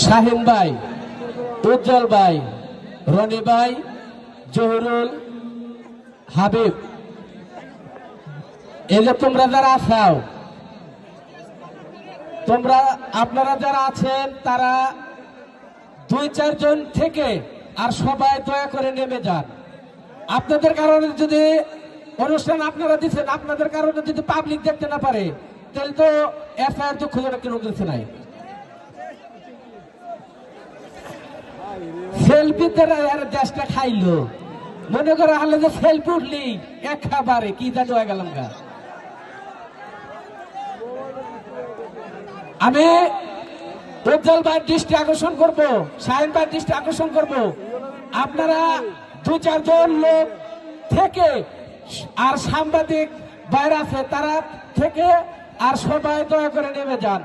শাহিন ভাই, উজ্জ্বল ভাই, রনি ভাই, জহুরুল, হাবিব, এই যে তোমরা যারা আছো, আপনারা যারা আছেন তারা 2-4 জন থেকে আর সবাই দয়া করে নেমে যান। আপনাদের কারণে যদি অনুষ্ঠান আপনারা দিচ্ছেন, আপনাদের কারণে যদি পাবলিক দেখতে না পারে, তাহলে তো এফআইআর দুঃখজনক কোনো কিছু নাই। সেলফিতে আর দেশটা খাইলো, মনে করে হলে যে সেলফি উঠলি একেবারে কি জানি হয়ে গেলাম গা। আমি উজ্জ্বল ভাইয়ের দৃষ্টি আকর্ষণ করবো, শাহিন ভাইয়ের দৃষ্টি আকর্ষণ করবো, আপনারা 2-4 জন লোক থেকে আর সাংবাদিক বাইরে আছে তারা থেকে আর সবাই দয়া করে নেমে যান।